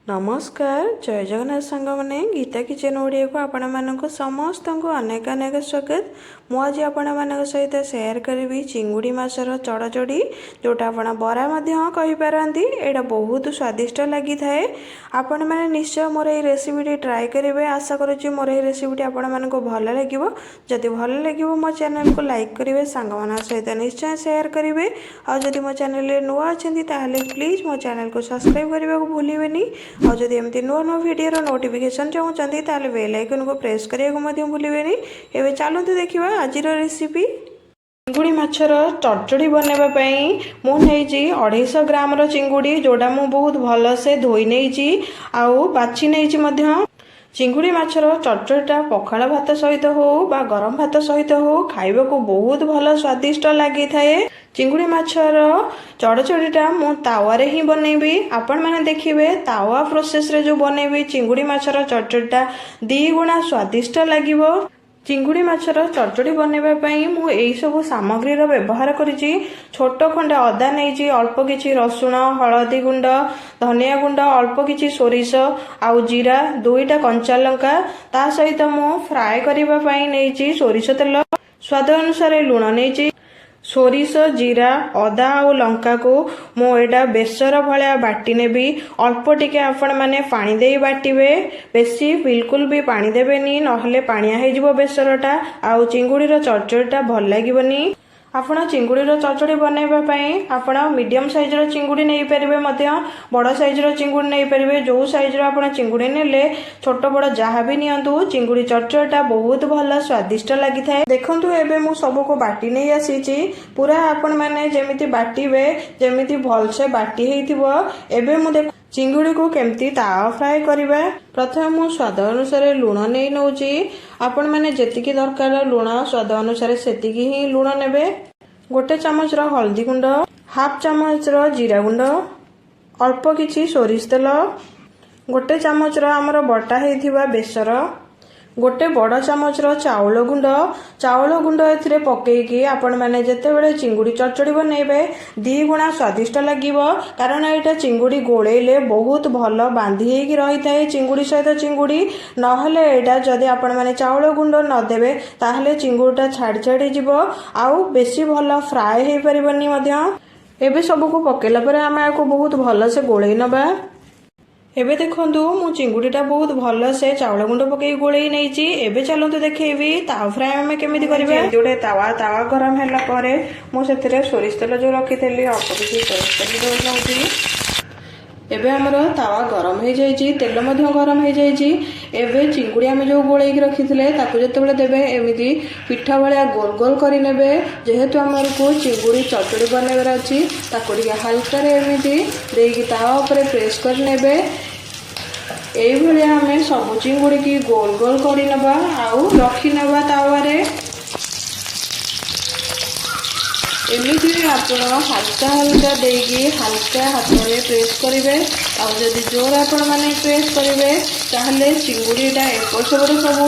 नमस्कार जय जगन्नाथ सांग मैंने गीता किचन ओडिया को आपण मानक समस्त को अनेक अनेक स्वागत। मु आज आपण मान सहित सेयार करी चिंगुड़ी माछर चढ़चड़ी जोटा आपण बरा कही पारती। एटा बहुत स्वादिष्ट लगी थाए। आपण मैंने निश्चय मोर ये रेसिपी ट्राए करेंगे। आशा करुच्ची मोर ये रेसिपी आपण मानक भल लगे। जदि भल लगे मो चैनल को लाइक करेंगे, सांग मान सहित निश्चय सेयार करेंगे। और जदि मो चैनल नुआ अच्छे प्लीज मो चैनल को सब्सक्राइब करने को भूलें। और जदि एमती नुआ नुआ वीडियो नोटिफिकेशन चाहते ताले बेल आइकन को प्रेस करने को भूलें। एवं चलते देखा आज रेसिपी। चिंगुड़ी माछर चढ़चड़ी बनवाई मुझे 250 ग्राम चिंगुड़ी जोड़ा मु बहुत भल से धोई नहीं आउ बाछि नहीं। चिंगुड़ी माछर चढ़चड़ीटा पखाड़ भात सहित हो बा गरम भात सहित हो खाइबा को बहुत भल स्वादिष्ट लगी थाए। चिंगुड़ी माछर चढ़चड़ीटा मु तावारे ही बनैबी। आपण माने देखिबे तावा प्रोसेस रे जो बनैबी चिंगुड़ी माछर चढ़चड़ीटा 2 गुणा स्वादिष्ट लागिबो। चिंगुड़ी माछर चढ़चड़ी बनैबा पई मु एई सब सामग्री रो व्यवहार करिछि। छोट खंडे अदा नैछि, अल्प किछि रसुण, हळदी गुंड, धनिया गुंड, अल्प किछि सोरिष आउ जीरा, 2टा कंचा लंका। ता सहित मु फ्राई करिबा पई नैछि सोरिष तेल, स्वाद अनुसार लूण नैछि। सोरिष, जीरा, अदा और लंका को मुझा बेसर भाया बाटी नेबी। अल्प टिके आपण माने पानी दे बाटिबे, बेसी बिल्कुल भी पानी देबेनी नहले पानिया हे जिवो बेसरटा आउ चिंगुड़ी रो चढ़चड़ीटा भल लागिबनी। आपण चिंगुड़ी रो चढ़चड़ी बनैबा पई आपण मीडियम साइज रो चिंगुड़ी नै परिबे, मध्य बड़ साइज रो चिंगुड़ी नै परिबे। जो साइज रो आपण चिंगुड़ी नेले छोट बड़ जहा भी नियंतु चिंगुड़ी चढ़चड़ीटा बहुत भल स्वादिष्ट लागि थाए। देखंतु एबे मु सब को बाटी नै आसीची पूरा आपण माने जेमिति बाटीबे जेमिति भल से बाटी हेइथिबो। एबे मु देख चिंगुड़ी को केमती तावा फ्राई करिबा। प्रथम मु स्वाद अनुसार लूण नै नउची। आपण माने जेतिकी दरकार लूण स्वाद अनुसार सेतिकी ही लूण नेबे। 1 चामच रो हल्दी गुंड, हाफ चामच रो जीरा गुंड, अल्प किछि सोरिष तेल, 1 चामच रो हमर बटा हेइथिबा बेसर, 1 बड़ चामच रो चाउल गुंड एथिरे पकेइकी आपण माने जेते बेले चिंगुड़ी चढ़चड़ी बनैबे 2 गुणा स्वादिष्ट लागिबो। कारण एटा चिंगुड़ी गोळेले बहुत भल बांधी हेकी रही थाए चिंगुड़ी सहित चिंगुड़ी। नहले एटा जदि आपण माने चाउल गुंड न देबे ताहले चिंगुड़ीटा छाड़ी छाड़ी जिवो आउ बेसी भल फ्राई हे परिबनी मध्य। एबे सब को पकेला परे आमे आको बहुत भल से गोळेई नबा। एबे देखंतु मु चिंगुड़ीटा बहुत भल से चाउल गुंड पकई गोळेई नैची। एबे चलंतु देखेबी तावा फ्राई हमें केमिति करिवे। जोडे तावा गरम हैला परे मु सेथिरे सोरिष तेल जो रखिथेली अल्प किछि सोरिष तेल दो नउची। एबे हमर तावा गरम हो जाइछि, तेल मध्य गरम हो जाइछि। एबे चिंगुड़ी आमे जो गोळेई रखिथिले ताकु जते बेले देबे एमिति पिठा भलिया गोल गोल करि नेबे। जेहेतु हमर को चिंगुड़ी चढ़चड़ी बनेबार अछि ताकु टिके हल्का रे एमिति देकी तावा ऊपर प्रेस कर नेबे। एई भलिया हमें सब चिंगुड़ी की गोल गोल करि नबा आउ रखि नबा तावा रे। एमिति आपण हल्का हल्का देगी हल्का हाथ में प्रेस करेंगे। जदि जोर आपण माने प्रेस करेंगे ताहले चिंगुड़ीटा एपट सेपट सब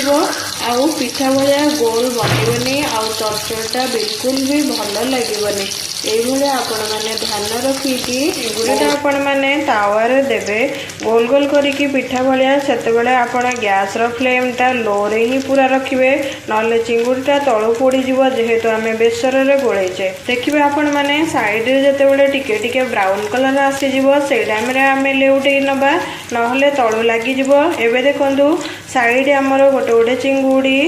हो आउ पिठा भलिया गोल बनबनी आउ चढ़चड़ीटा बिल्कुल भी भल लगे। ये आपण मैंने ध्यान रखिकी चिंगुड़ीटा आपण मैंने तावा रे देबे गोल गोल करिकी पिठा भलिया। सेतेबेले आपण गैस रो फ्लेमटा लो रे ही पूरा रखिबे नले चिंगुड़ीटा तळु पोड़ी जिवो। जेहेतु आमे बेसर रे गोळेइचे देखिबे आपण माने साइड रे जेतेबेले टिके टिके ब्राउन कलर आसी जिवो से टाइम रे आमे लेउटेई नबा नहले तळु लागि जिवो। एबे देखंतु साइड हमर गोटे गोटे चिंगुड़ी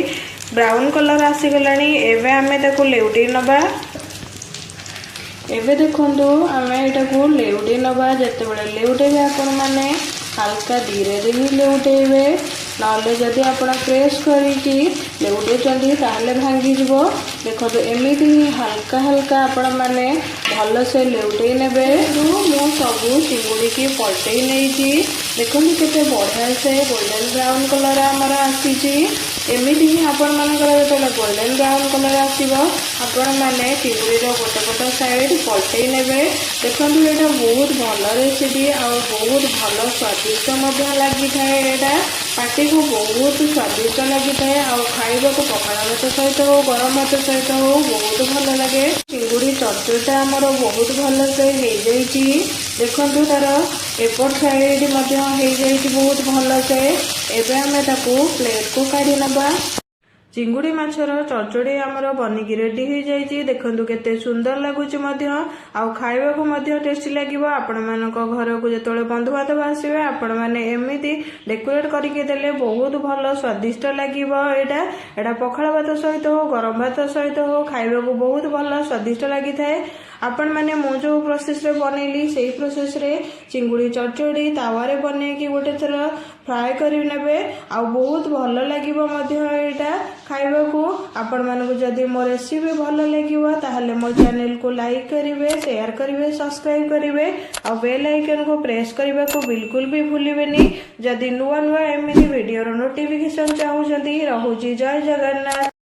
ब्राउन कलर आसी गलानी। एबे आमे ताको लेउटेई नबा। एबे देखंतु आमे एटा को लेउटेई नबा। जेतेबेले लेउटेबे आपण माने हल्का धीरे धीरे लेउटेबे नले जदि आपण प्रेस करिकी लेउटेचंदी ताहले भांगी जिवो। देखो एमिति ही हल्का हल्का आपण माने भल से लेउटेई नेबे। मु सब चिंगुड़ी की पलटेई नैची। देखो केते बढ़िया से गोल्डन ब्राउन कलर आमर आसीची। एमिति ही आपण मानकर जेतेबेले गोल्डन ब्राउन कलर आसीबो आपण माने चिंगुड़ी रो गोटे गोटे साइड पलटेई नेबे। देखंतु एटा बहुत भल रेसिपी आ बहुत भल स्वादिष्ट मध्य लागि थाए। एटा पार्टी को बहुत स्वादिष्ट लगी थाए आ खाइबा को पखाड़ भात सहित हो गरम भात सहित हो बहुत भल लगे। चिंगुड़ी चढ़चड़ीटा आमर ଆମର ବହୁତ ଭଲସେ ହେଇଯାଇଛି। ଦେଖନ୍ତୁ ତାର ଏପଟ ସାଇଡ୍ ମଧ୍ୟ ହେଇଯାଇଛି ବହୁତ ଭଲସେ। ଏବେ ଆମେ ତାକୁ ପ୍ଲେଟକୁ କାଢି ନେବା। ଚିଙ୍ଗୁଡ଼ି ମାଛର ଚଡ଼ଚଡ଼ି ଆମର ବନିକି ରେଡି ହେଇଯାଇଛି। ଦେଖନ୍ତୁ କେତେ ସୁନ୍ଦର ଲାଗୁଛି ମଧ୍ୟ, ଆଉ ଖାଇବାକୁ ମଧ୍ୟ ଟେଷ୍ଟି ଲାଗିବ। ଆପଣମାନଙ୍କ ଘରକୁ ଯେତେବେଳେ ବନ୍ଧୁବାନ୍ଧବ ଆସିବେ ଆପଣମାନେ ଏମିତି ଡେକୋରେଟ୍ କରିକି ଦେଲେ ବହୁତ ଭଲ ସ୍ୱାଦିଷ୍ଟ ଲାଗିବ। ଏଇଟା ପଖାଳ ଭାତ ସହିତ ହଉ ଗରମ ଭାତ ସହିତ ହଉ ଖାଇବାକୁ ବହୁତ ଭଲ ସ୍ୱାଦିଷ୍ଟ ଲାଗିଥାଏ। ଆପଣମାନେ ମୁଁ ଯେଉଁ ପ୍ରୋସେସରେ ବନେଇଲି ସେଇ ପ୍ରୋସେସରେ ଚିଙ୍ଗୁଡ଼ି ଚଡ଼ଚଡ଼ି ତାୱାରେ ବନେଇକି ଗୋଟେ ଥର ଫ୍ରାଏ କରି ନେବେ, ଆଉ ବହୁତ ଭଲ ଲାଗିବ ମଧ୍ୟ ଏଇଟା ଖାଇବାକୁ। ଆପଣମାନଙ୍କୁ ଯଦି ମୋ ରେସିପି ଭଲ ଲାଗିବ ତାହେଲେ ମୋ ଚ୍ୟାନେଲକୁ ଲାଇକ୍ କରିବେ, ସେୟାର କରିବେ, ସବସ୍କ୍ରାଇବ୍ କରିବେ, ଆଉ ବେଲ୍ ଆଇକନକୁ ପ୍ରେସ୍ କରିବାକୁ ବିଲକୁଲ ବି ଭୁଲିବେନି। ଯଦି ନୂଆ ଏମିତି ଭିଡ଼ିଓର ନୋଟିଫିକେସନ୍ ଚାହୁଁଛନ୍ତି। ରହୁଛି ଜୟ ଜଗନ୍ନାଥ।